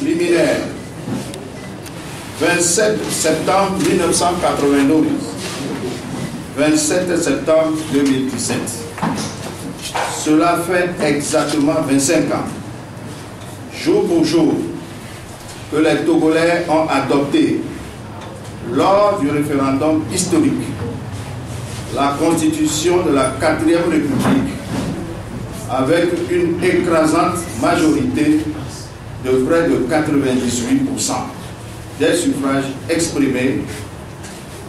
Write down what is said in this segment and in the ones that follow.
liminaire, 27 septembre 1992, 27 septembre 2017. Cela fait exactement 25 ans, jour pour jour, que les Togolais ont adopté, lors du référendum historique, la constitution de la 4e République avec une écrasante majorité de près de 98% des suffrages exprimés,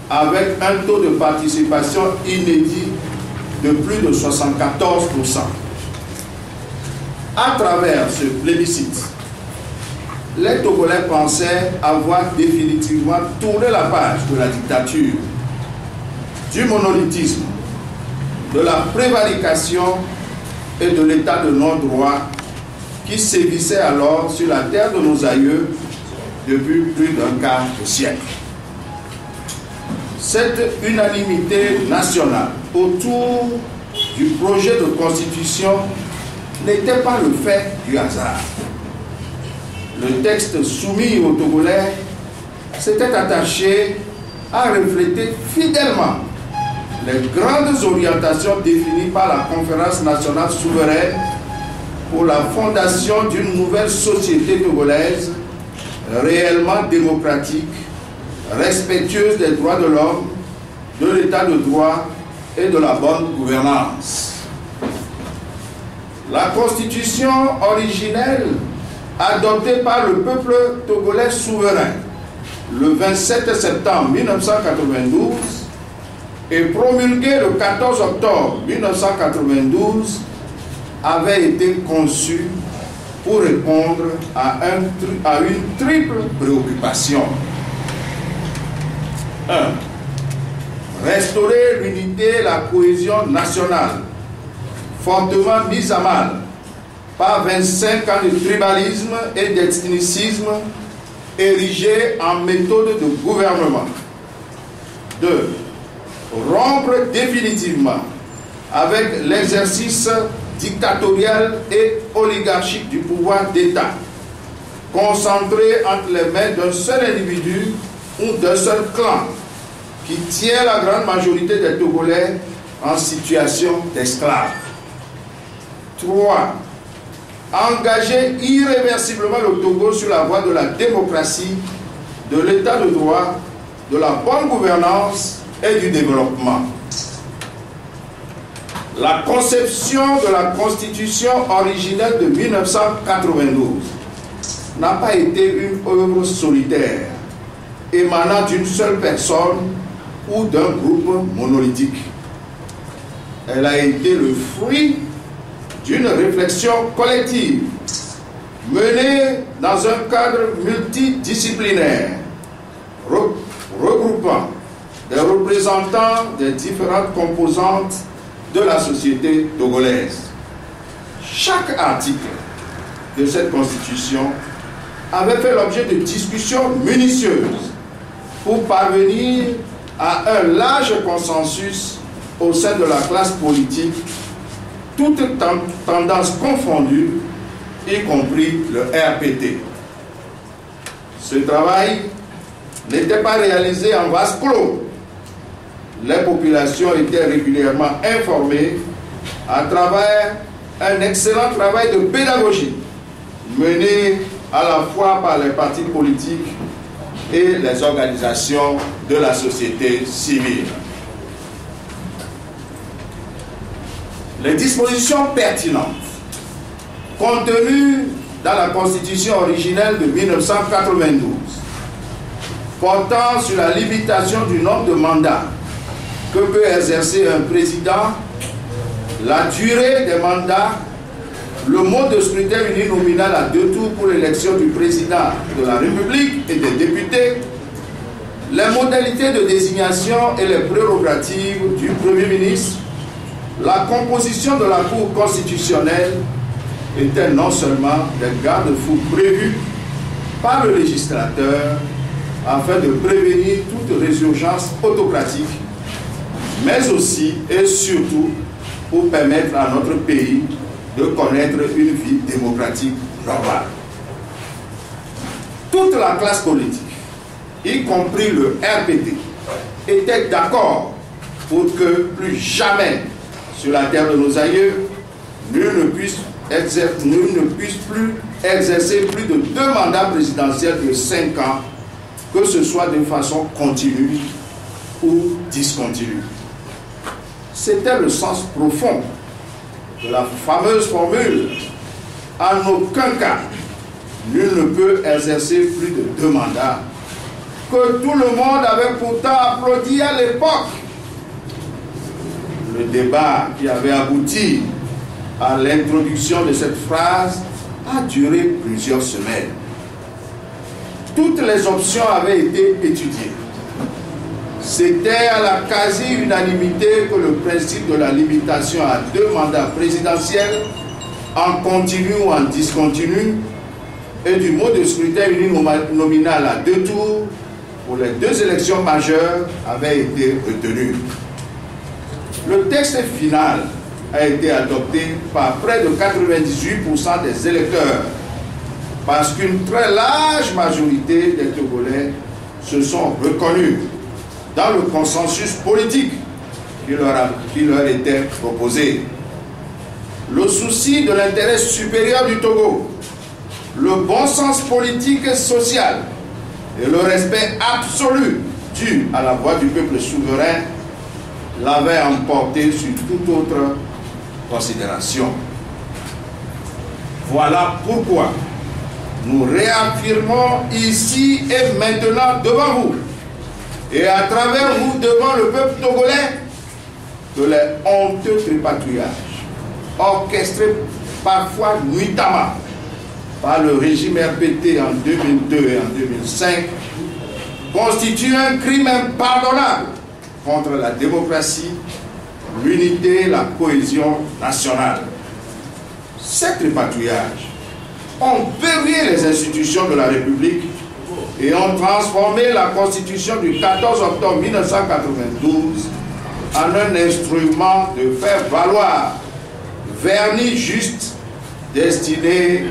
avec un taux de participation inédit de plus de 74%. À travers ce plébiscite, les Togolais pensaient avoir définitivement tourné la page de la dictature, du monolithisme, de la prévarication et de l'état de non-droit qui sévissait alors sur la terre de nos aïeux depuis plus d'un quart de siècle. Cette unanimité nationale autour du projet de constitution n'était pas le fait du hasard. Le texte soumis aux Togolais s'était attaché à refléter fidèlement les grandes orientations définies par la Conférence nationale souveraine pour la fondation d'une nouvelle société togolaise réellement démocratique, respectueuse des droits de l'homme, de l'état de droit et de la bonne gouvernance. La constitution originelle adoptée par le peuple togolais souverain le 27 septembre 1992 et promulguée le 14 octobre 1992 avait été conçue pour répondre à une triple préoccupation. 1. Restaurer l'unité et la cohésion nationale, fortement mise à mal par 25 ans de tribalisme et d'ethnicisme érigés en méthode de gouvernement. 2. Rompre définitivement avec l'exercice dictatorial et oligarchique du pouvoir d'État, concentré entre les mains d'un seul individu ou d'un seul clan, qui tient la grande majorité des Togolais en situation d'esclaves. 3. Engager irréversiblement le Togo sur la voie de la démocratie, de l'état de droit, de la bonne gouvernance et du développement. La conception de la constitution originelle de 1992 n'a pas été une œuvre solitaire, émanant d'une seule personne ou d'un groupe monolithique. Elle a été le fruit d'une réflexion collective menée dans un cadre multidisciplinaire, regroupant des représentants des différentes composantes de la société togolaise. Chaque article de cette constitution avait fait l'objet de discussions minutieuses pour parvenir à un large consensus au sein de la classe politique, toutes tendances confondues, y compris le RPT. Ce travail n'était pas réalisé en vase clos. Les populations étaient régulièrement informées à travers un excellent travail de pédagogie mené à la fois par les partis politiques et les organisations de la société civile. Les dispositions pertinentes contenues dans la constitution originelle de 1992 portant sur la limitation du nombre de mandats que peut exercer un président, la durée des mandats, le mode de scrutin uninominal à 2 tours pour l'élection du président de la République et des députés, les modalités de désignation et les prérogatives du Premier ministre, la composition de la Cour constitutionnelle étaient non seulement des garde-fous prévus par le législateur afin de prévenir toute résurgence autocratique, mais aussi et surtout pour permettre à notre pays de connaître une vie démocratique normale. toute la classe politique, y compris le RPT, était d'accord pour que plus jamais sur la terre de nos aïeux, nul ne puisse plus exercer plus de 2 mandats présidentiels de 5 ans, que ce soit de façon continue ou discontinue. C'était le sens profond de la fameuse formule « En aucun cas, nul ne peut exercer plus de 2 mandats », que tout le monde avait pourtant applaudi à l'époque. Le débat qui avait abouti à l'introduction de cette phrase a duré plusieurs semaines. Toutes les options avaient été étudiées. C'était à la quasi-unanimité que le principe de la limitation à 2 mandats présidentiels, en continu ou en discontinu, et du mode de scrutin uninominal à 2 tours pour les 2 élections majeures avait été retenu. Le texte final a été adopté par près de 98% des électeurs, parce qu'une très large majorité des Togolais se sont reconnus dans le consensus politique qui leur était proposé. Le souci de l'intérêt supérieur du Togo, le bon sens politique et social et le respect absolu dû à la voix du peuple souverain l'avaient emporté sur toute autre considération. Voilà pourquoi nous réaffirmons ici et maintenant devant vous et à travers vous devant le peuple togolais que les honteux tripatouillages orchestrés parfois nuitamment par le régime RPT en 2002 et en 2005 constituent un crime impardonnable contre la démocratie, l'unité et la cohésion nationale. Ces tripatouillages ont verrouillé les institutions de la République et ont transformé la Constitution du 14 octobre 1992 en un instrument de faire valoir, vernis juste, destiné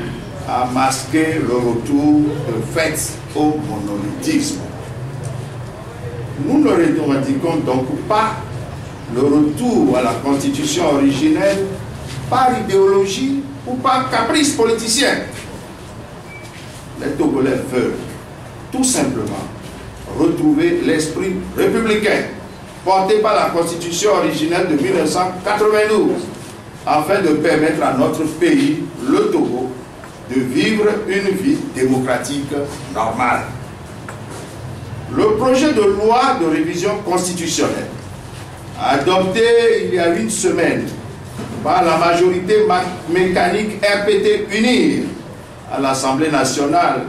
à masquer le retour de fait au monolithisme. Nous ne revendiquons donc pas le retour à la Constitution originelle par idéologie ou par caprice politicien. Les Togolais veulent tout simplement retrouver l'esprit républicain porté par la Constitution originelle de 1992 afin de permettre à notre pays, le Togo, de vivre une vie démocratique normale. Le projet de loi de révision constitutionnelle, adopté il y a 1 semaine par la majorité mécanique RPT unie à l'Assemblée nationale,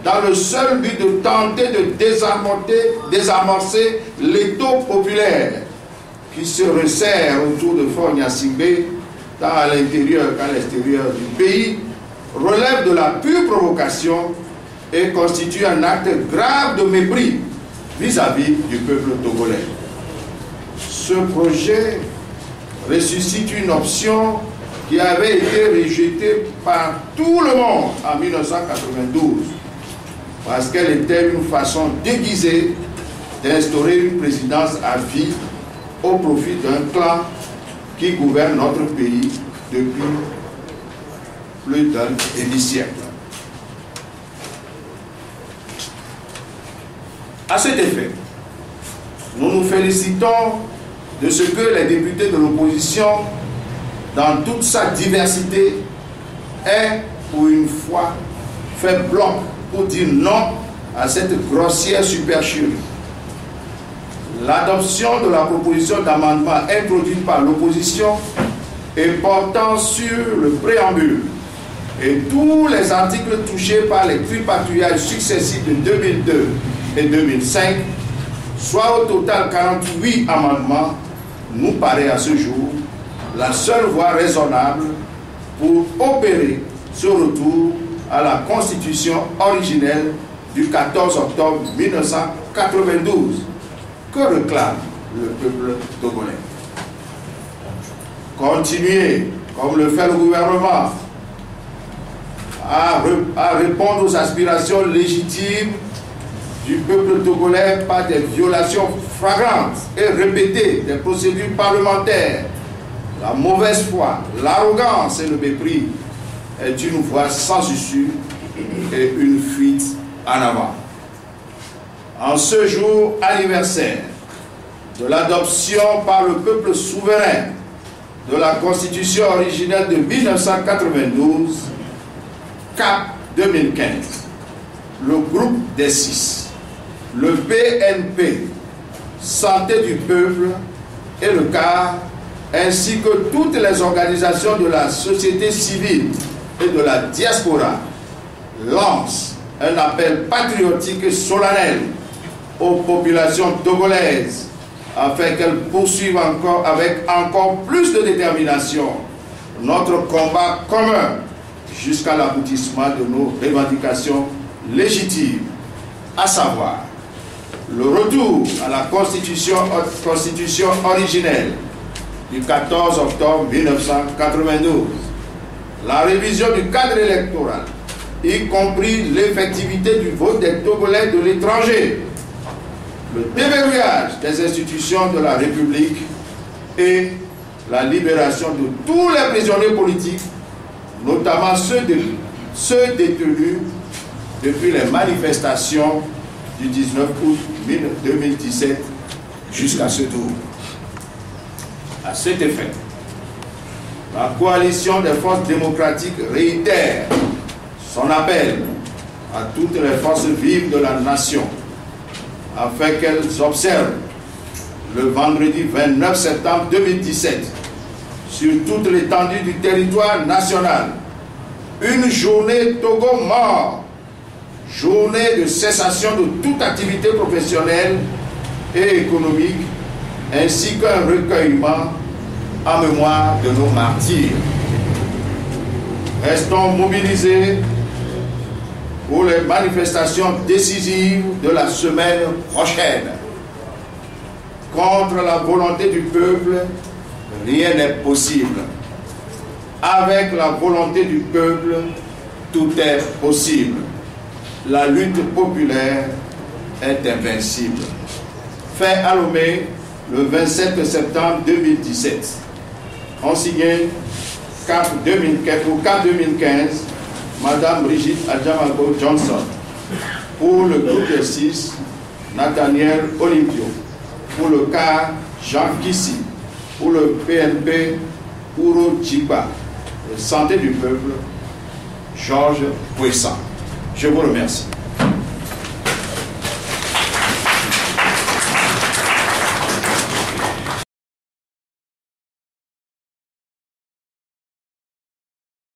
dans le seul but de tenter de désamorcer l'étau populaire qui se resserre autour de Fort Gnassingbé, tant à l'intérieur qu'à l'extérieur du pays, relève de la pure provocation et constitue un acte grave de mépris vis-à-vis du peuple togolais. Ce projet ressuscite une option qui avait été rejetée par tout le monde en 1992 parce qu'elle était une façon déguisée d'instaurer une présidence à vie au profit d'un clan qui gouverne notre pays depuis plus d'un demi-siècle. À cet effet, nous nous félicitons de ce que les députés de l'opposition, dans toute sa diversité, aient pour une fois fait bloc pour dire non à cette grossière supercherie. L'adoption de la proposition d'amendement introduite par l'opposition et portant sur le préambule et tous les articles touchés par les tripatouillages successifs de 2002 et 2005, soit au total 48 amendements, nous paraît à ce jour la seule voie raisonnable pour opérer ce retour à la Constitution originelle du 14 octobre 1992 que réclame le peuple togolais. Continuer, comme le fait le gouvernement, à répondre aux aspirations légitimes du peuple togolais par des violations flagrantes et répétées des procédures parlementaires. La mauvaise foi, l'arrogance et le mépris est une voie sans issue et une fuite en avant. En ce jour anniversaire de l'adoption par le peuple souverain de la Constitution originelle de 1992, CAP 2015, le groupe des 6, le BNP, Santé du peuple et le CAR, ainsi que toutes les organisations de la société civile et de la diaspora, lancent un appel patriotique et solennel aux populations togolaises afin qu'elles poursuivent avec encore plus de détermination notre combat commun jusqu'à l'aboutissement de nos revendications légitimes, à savoir le retour à la constitution originelle du 14 octobre 1992, la révision du cadre électoral, y compris l'effectivité du vote des Togolais de l'étranger, le déverrouillage des institutions de la République et la libération de tous les prisonniers politiques, notamment ceux détenus depuis les manifestations du 19 août 2017 jusqu'à ce jour. À cet effet, la coalition des forces démocratiques réitère son appel à toutes les forces vives de la nation afin qu'elles observent le vendredi 29 septembre 2017 sur toute l'étendue du territoire national une journée Togo mort, journée de cessation de toute activité professionnelle et économique, ainsi qu'un recueillement en mémoire de nos martyrs. Restons mobilisés pour les manifestations décisives de la semaine prochaine. Contre la volonté du peuple, rien n'est possible. Avec la volonté du peuple, tout est possible. La lutte populaire est invincible. Fait à Lomé, le 27 septembre 2017. On signait CAP 2015, Madame Brigitte Adjamago Johnson. Pour le groupe de 6, Nathaniel Olympio. Pour le CAR, Jean Kissi. Pour le PNP, Ouro Djiba. Santé du peuple, Georges Puissant. Je vous remercie.